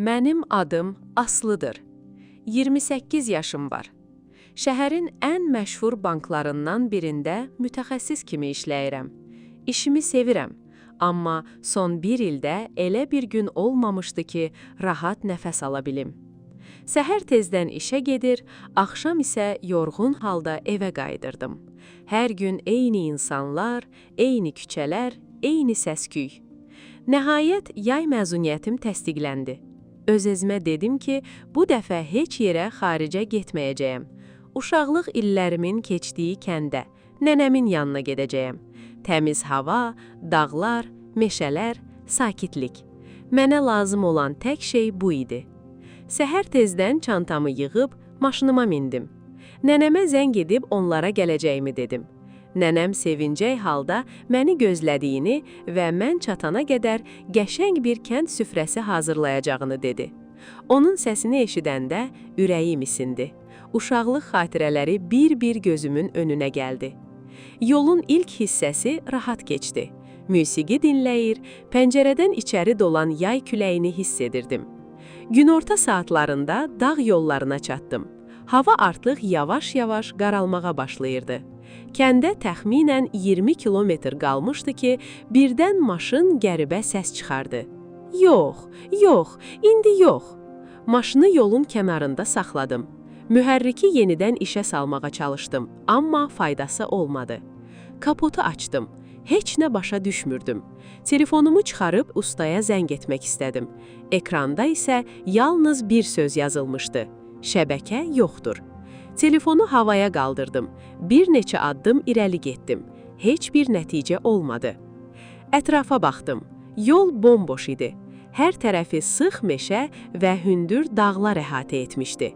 Mənim adım Aslıdır. 28 yaşım var. Şəhərin ən məşhur banklarından birində mütəxəssis kimi işləyirəm. İşimi sevirəm, amma son bir ildə elə bir gün olmamışdı ki, rahat nəfəs ala bilim. Səhər tezdən işə gedir, axşam isə yorğun halda evə qayıdırdım. Hər gün eyni insanlar, eyni küçələr, eyni səsküy. Nəhayət, yay məzuniyyətim təsdiqləndi. Öz-özümə dedim ki, bu dəfə heç yerə xaricə getməyəcəyəm. Uşaqlıq illərimin keçdiyi kəndə, nənəmin yanına gedəcəyəm. Təmiz hava, dağlar, meşələr, sakitlik. Mənə lazım olan tək şey bu idi. Səhər tezdən çantamı yığıb maşınıma mindim. Nənəmə zəng edib onlara gələcəyimi dedim. Nənəm sevincək halda məni gözlədiyini və mən çatana qədər qəşəng bir kənd süfrəsi hazırlayacağını dedi. Onun səsini eşidəndə ürəyim isindi. Uşaqlıq xatirələri bir-bir gözümün önünə gəldi. Yolun ilk hissəsi rahat keçdi. Musiqi dinləyir, pəncərədən içəri dolan yay küləyini hiss edirdim. Günorta saatlarında dağ yollarına çatdım. Hava artıq yavaş-yavaş qaralmağa başlayırdı. Kəndə təxminən 20 kilometr qalmışdı ki, birdən maşın qəribə səs çıxardı. Yox, indi yox. Maşını yolun kənarında saxladım. Mühərriki yenidən işə salmağa çalışdım, amma faydası olmadı. Kapotu açdım. Heç nə başa düşmürdüm. Telefonumu çıxarıb ustaya zəng etmək istədim. Ekranda isə yalnız bir söz yazılmışdı. Şəbəkə yoxdur. Telefonu havaya qaldırdım. Bir neçə addım irəli getdim. Heç bir nəticə olmadı. Ətrafa baxdım. Yol bomboş idi. Hər tərəfi sıx meşə və hündür dağlar əhatə etmişdi.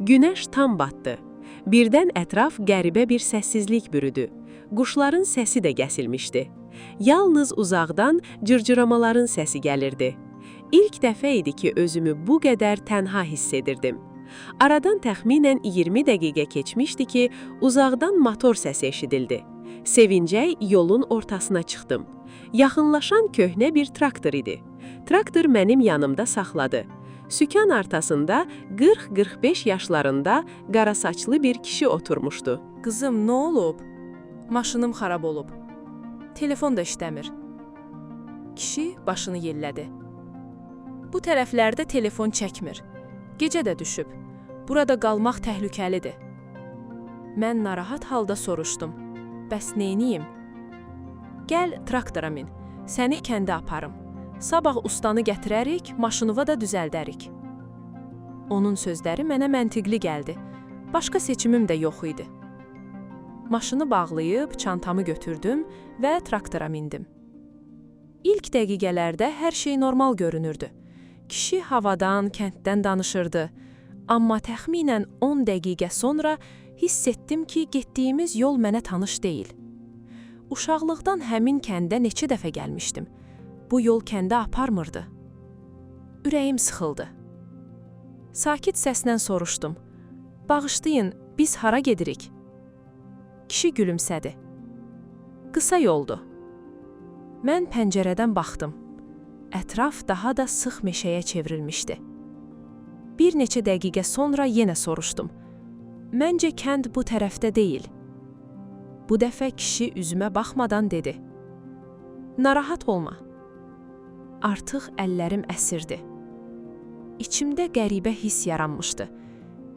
Günəş tam batdı. Birdən ətraf qəribə bir səssizlik bürüdü. Quşların səsi də kəsilmişdi. Yalnız uzaqdan cırcıramaların səsi gəlirdi. İlk dəfə idi ki, özümü bu qədər tənha hiss edirdim. Aradan təxminən 20 dəqiqə keçmişdi ki, uzaqdan motor səsi eşidildi. Sevincək yolun ortasına çıxdım. Yaxınlaşan köhnə bir traktor idi. Traktor mənim yanımda saxladı. Sükan artasında 40-45 yaşlarında qara saçlı bir kişi oturmuşdu. Qızım, nə olub? Maşınım xarab olub. Telefon da işləmir. Kişi başını yellədi. Bu tərəflərdə telefon çəkmir. Gecə də düşüb. Burada qalmaq təhlükəlidir. Mən narahat halda soruşdum. Bəs neyniyim? Gəl traktora min. Səni kəndə aparım. Sabah ustanı gətirərik, maşınıva da düzəldərik. Onun sözləri mənə məntiqli gəldi. Başqa seçimim də yox idi. Maşını bağlayıb, çantamı götürdüm və traktora mindim. İlk dəqiqələrdə hər şey normal görünürdü. Kişi havadan, kənddən danışırdı. Amma təxminən 10 dəqiqə sonra hiss etdim ki, getdiyimiz yol mənə tanış deyil. Uşaqlıqdan həmin kəndə neçə dəfə gəlmişdim. Bu yol kəndə aparmırdı. Ürəyim sıxıldı. Sakit səslə soruşdum. Bağışlayın, biz hara gedirik? Kişi gülümsədi. Qısa yoldu. Mən pəncərədən baxdım. Ətraf daha da sıx meşəyə çevrilmişdi. Bir neçə dəqiqə sonra yenə soruşdum. Məncə kənd bu tərəfdə deyil. Bu dəfə kişi üzümə baxmadan dedi. Narahat olma. Artıq əllərim əsirdi. İçimdə qəribə hiss yaranmışdı.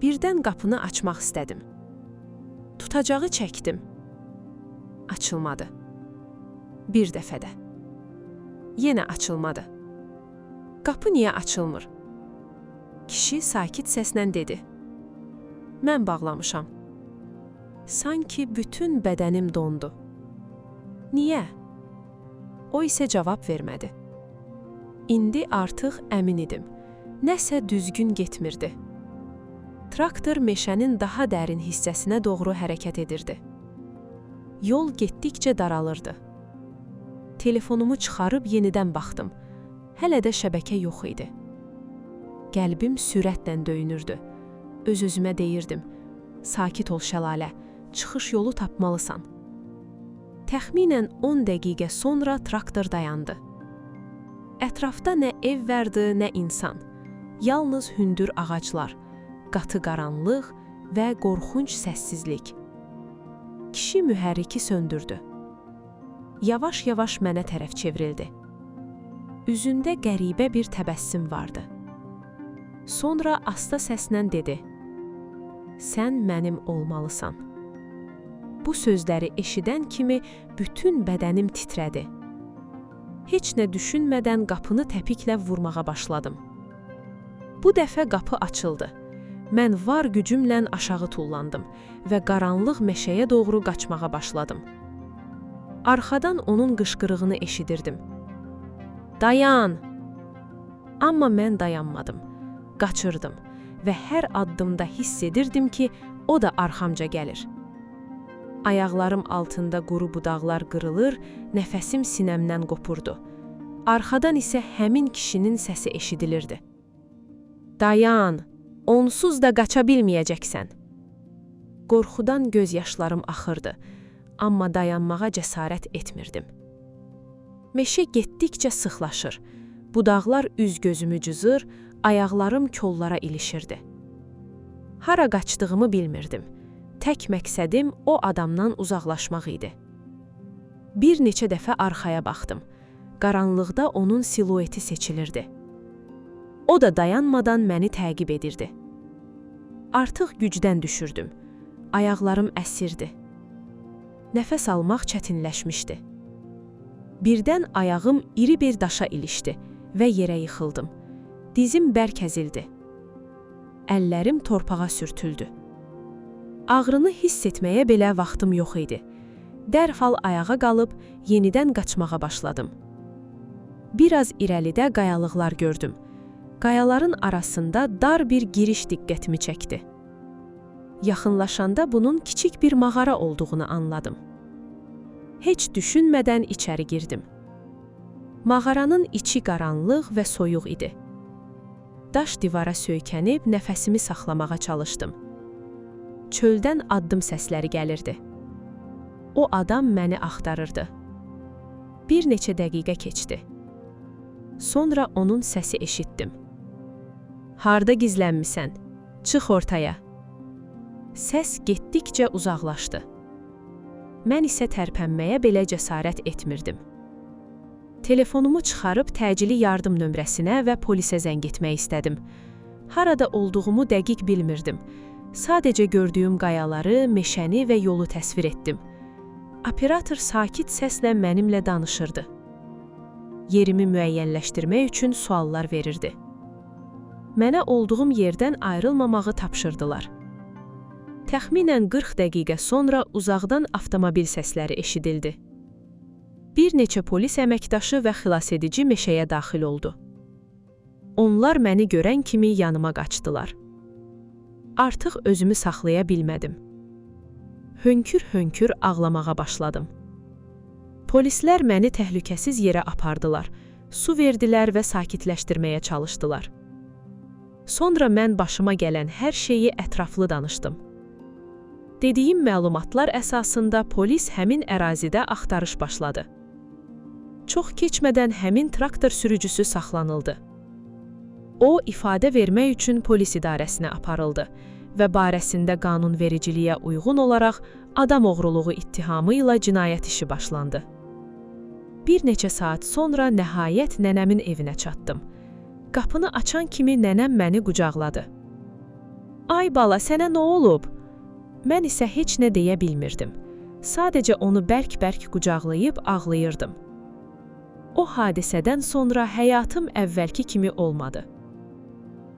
Birdən qapını açmaq istədim. Tutacağı çəkdim. Açılmadı. Bir dəfə də. Yenə açılmadı. Qapı niyə açılmır? Kişi sakit səslə dedi. Mən bağlamışam. Sanki bütün bədənim dondu. Niyə? O isə cavab vermədi. İndi artıq əmin idim. Nəsə düzgün getmirdi. Traktor meşənin daha dərin hissəsinə doğru hərəkət edirdi. Yol getdikcə daralırdı. Telefonumu çıxarıb yenidən baxdım. Hələ də şəbəkə yox idi. Qəlbim sürətlə döyünürdü. Öz-özümə deyirdim. Sakit ol şəlalə, çıxış yolu tapmalısan. Təxminən 10 dəqiqə sonra traktor dayandı. Ətrafda nə ev vardı, nə insan. Yalnız hündür ağaclar, qatı qaranlıq və qorxunc səssizlik. Kişi mühərriki söndürdü. Yavaş-yavaş mənə tərəf çevrildi. Üzündə qəribə bir təbəssüm vardı. Sonra asta səslə dedi: "Sən mənim olmalısan." Bu sözləri eşidən kimi bütün bədənim titrədi. Heç nə düşünmədən qapını təpiklə vurmağa başladım. Bu dəfə qapı açıldı. Mən var gücümlə aşağı tullandım və qaranlıq meşəyə doğru qaçmağa başladım. Arxadan onun qışqırığını eşidirdim. "Dayan!" Amma mən dayanmadım. Qaçırdım və hər addımda hiss edirdim ki, o da arxamca gəlir. Ayaqlarım altında quru budaqlar qırılır, nəfəsim sinəmdən qopurdu. Arxadan isə həmin kişinin səsi eşidilirdi. "Dayan! Onsuz da qaça bilməyəcəksən." Qorxudan göz yaşlarım axırdı, amma dayanmağa cəsarət etmirdim. Meşə getdikcə sıxlaşır. Budaqlar üz-gözümü cızır, ayaqlarım kollara ilişirdi. Hara qaçdığımı bilmirdim. Tək məqsədim o adamdan uzaqlaşmaq idi. Bir neçə dəfə arxaya baxdım. Qaranlıqda onun silueti seçilirdi. O da dayanmadan məni təqib edirdi. Artıq gücdən düşürdüm. Ayaqlarım əsirdi. Nəfəs almaq çətinləşmişdi. Birdən ayağım iri bir daşa ilişdi və yerə yıxıldım. Dizim bərk əzildi. Əllərim torpağa sürtüldü. Ağrını hiss etməyə belə vaxtım yox idi. Dərhal ayağa qalıb yenidən qaçmağa başladım. Biraz irəlidə qayalıqlar gördüm. Qayaların arasında dar bir giriş diqqətimi çəkdi. Yaxınlaşanda bunun kiçik bir mağara olduğunu anladım. Heç düşünmədən içəri girdim. Mağaranın içi qaranlıq və soyuq idi. Daş divara söykənib nəfəsimi saxlamağa çalışdım. Çöldən addım səsləri gəlirdi. O adam məni axtarırdı. Bir neçə dəqiqə keçdi. Sonra onun səsi eşitdim. "Harda gizlənmisən? Çıx ortaya." Səs getdikcə uzaqlaşdı. Mən isə tərpənməyə belə cəsarət etmirdim. Telefonumu çıxarıb təcili yardım nömrəsinə və polisə zəng etmək istədim. Harada olduğumu dəqiq bilmirdim. Sadəcə gördüyüm qayaları, meşəni və yolu təsvir etdim. Operator sakit səslə mənimlə danışırdı. Yerimi müəyyənləşdirmək üçün suallar verirdi. Mənə olduğum yerdən ayrılmamağı tapşırdılar. Təxminən 40 dəqiqə sonra uzaqdan avtomobil səsləri eşidildi. Bir neçə polis əməkdaşı və xilasedici meşəyə daxil oldu. Onlar məni görən kimi yanıma qaçdılar. Artıq özümü saxlaya bilmədim. Hönkür-hönkür ağlamağa başladım. Polislər məni təhlükəsiz yerə apardılar, su verdilər və sakitləşdirməyə çalışdılar. Sonra mən başıma gələn hər şeyi ətraflı danışdım. Dediyim məlumatlar əsasında polis həmin ərazidə axtarış başladı. Çox keçmədən həmin traktor sürücüsü saxlanıldı. O, ifadə vermək üçün polis idarəsinə aparıldı və barəsində qanunvericiliyə uyğun olaraq adam oğruluğu ittihamı ilə cinayət işi başlandı. Bir neçə saat sonra nəhayət nənəmin evinə çatdım. Qapını açan kimi nənəm məni qucaqladı. "Ay bala, sənə nə olub?" Mən isə heç nə deyə bilmirdim. Sadəcə onu bərk-bərk qucaqlayıb ağlayırdım. O hadisədən sonra həyatım əvvəlki kimi olmadı.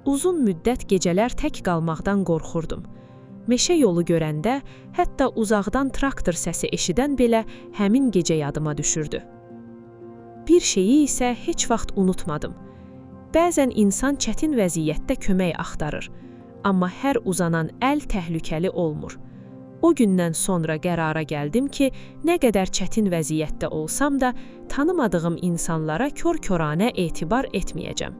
Uzun müddət gecələr tək qalmaqdan qorxurdum. Meşə yolu görəndə, hətta uzaqdan traktor səsi eşidən belə həmin gecə yadıma düşürdü. Bir şeyi isə heç vaxt unutmadım. Bəzən insan çətin vəziyyətdə kömək axtarır, amma hər uzanan əl təhlükəli olmur. O gündən sonra qərara gəldim ki, nə qədər çətin vəziyyətdə olsam da, tanımadığım insanlara kör-körənə etibar etməyəcəm.